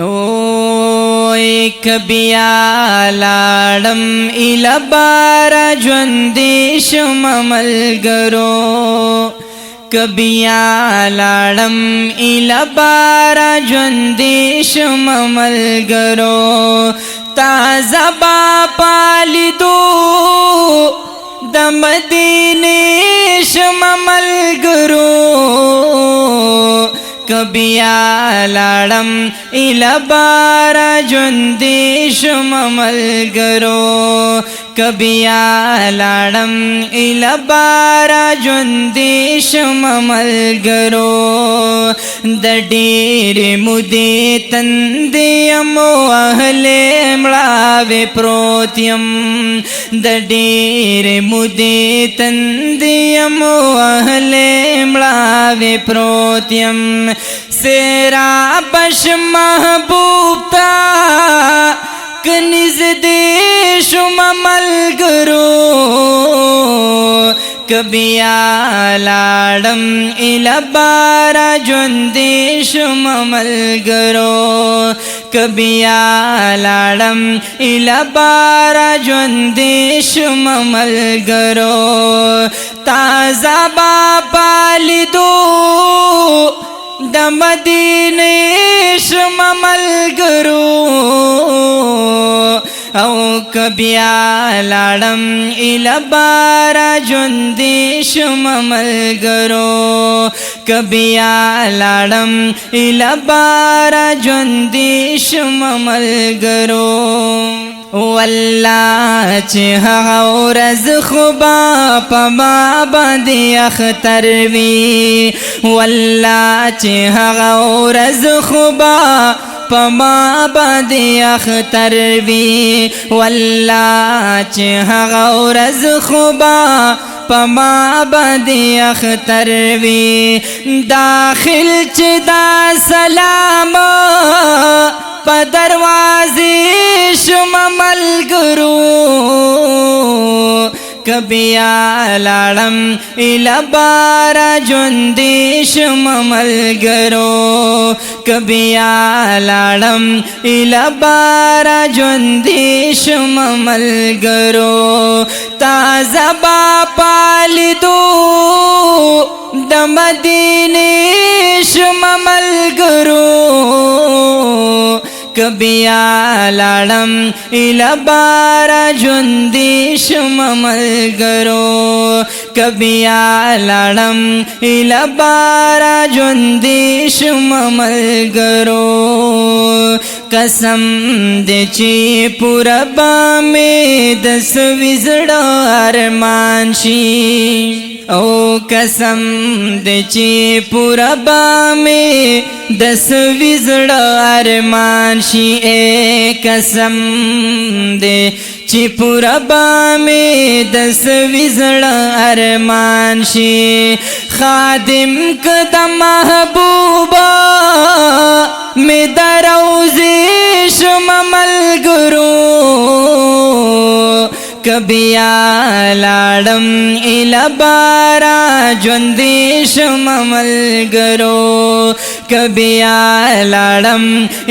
اوی کبیا لاړم اله بارا ژوندې شم ملګرو کبیا لاړم اله بارا ژوندې شم ملګرو تازه با پالیدو د مدینې شم ملګرو کبیا لاړم اله بارا ژوندې شم ملګرو کبیا لاړم اله بارا ژوندې شم ملګرو د ډېرې مودې تندې یم وهلې مړاوې پروت یم د ډېرې مودې تندې یم وهلې مړاوې پروت یم سیرابش محبوب تا کنزدې شم ملګرو کبیا لاړم اله بارا ژوندې شم ملګرو کبیا لاړم اله بارا ژوندې شم ملګرو تازه با پالیدو د مدینې شم ملګرو او کبیا لاړم اله بارا ژوندې شم ملګرو کبیا لاړم اله بارا ژوندې شم ملګرو والله چې هغه ورځ خو به په ما باندې اختر وي والله چې هغه ورځ خو به په ما باندې اختر وي والله چې هغه ورځ خو به په ما باندې اختر وي داخل چې دا سلام په دروازې شم ملګرو کبیا لاړم اله بارا ژوندې شم ملګرو کبیا لاړم اله بارا ژوندې شم ملګرو تازه با پالیدو د مدینې شم ملګرو کبیا لاړم اله بارا ژوندې شم ملګرو کبیا لاړم اله بارا ژوندې شم ملګرو قسم دې چې پوره به مې د سوي زړه ارمان شي او قسم دې چې پوره به مې د سوي زړه ارمان شي قسم دې چې پوره به مې د سوي زړه ارمان شي خادم که د محبوبه مې د روضې شم ملګرو کبیا لاړم اله بارا ژوندې شم ملګرو کبیا لاړم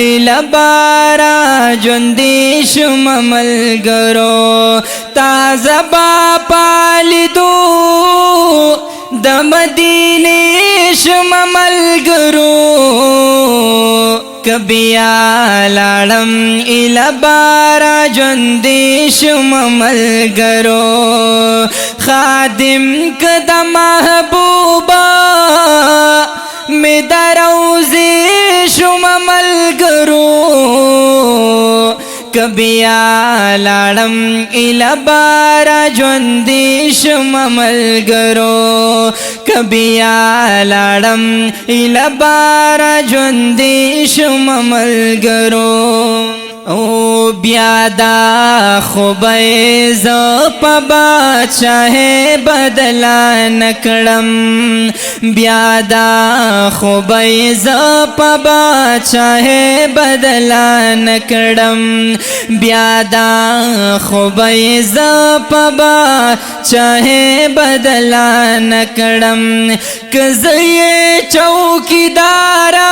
اله بارا ژوندې شم ملګرو تازه با پالیدو د مدینې شم ملګرو کبیا لاړم اله بارا ژوندې شم ملګرو خادم که د محبوبه مې د روضې شم ملګرو کبیا لاړم اله بارا ژوندې شم ملګرو کبیا لاړم اله بارا ژوندې شم ملګرو او بیا دا خوبه ز په بادشاہ بدلا نکړم بیا دا خوبه ز په بادشاہ بدلا نکړم بیا دا خوبه ز په بادشاہ بدلا نکړم کزې چوکیدارا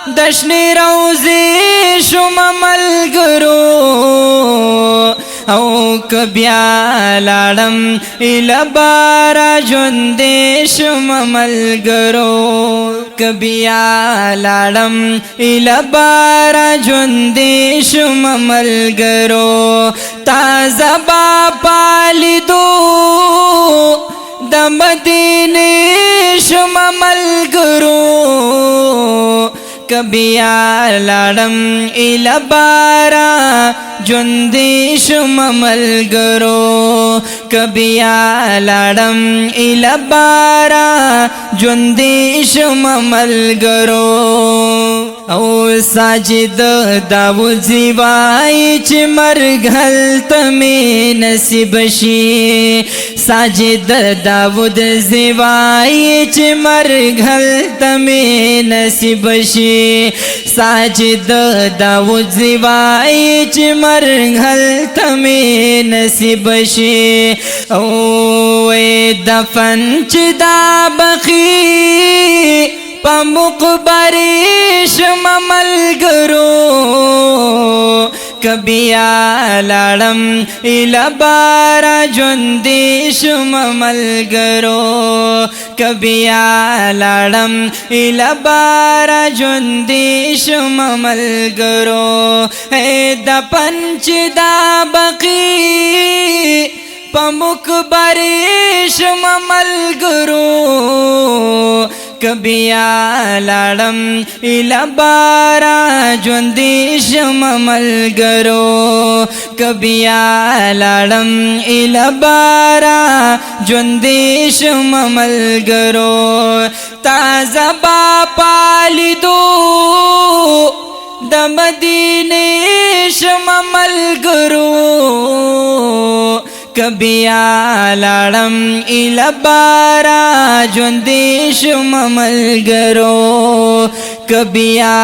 دشنی روزی شم ملګرو او کبیا لاړم البارا ژوندې شم ملګرو کبیا لاړم البارا ژوندې شم ملګرو تازه با پالیدو د مدینې شم ملګرو کبیا لاړم البارا ژوندې شم ملګرو کبیا لاړم البارا ژوندې شم ملګرو او ساجد داود زیوای چې مرګ هلته مې نصیب شي ساجد داود زیوای چې مرګ هلته مې نصیب شي ساجد داود زیوای چې مرګ هلته مې نصیب شي او دفن چې دا بخي په مقبرې شم ملګرو کبیا لاړم البارا ژوندې شم ملګرو کبیا لاړم البارا ژوندې شم ملګرو د پنچ دا بقي په مقبرې شم ملګرو کبیا لاړم البارا ژوندې شم ملګرو کبیا لاړم البارا ژوندې شم ملګرو تازه با پالیدو د مدینې شم ملګرو کبیا لاړم البارا ژوندې شم ملګرو کبیا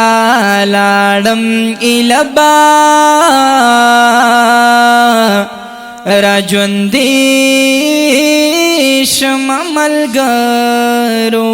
لاړم البارا ژوندې شم ملګرو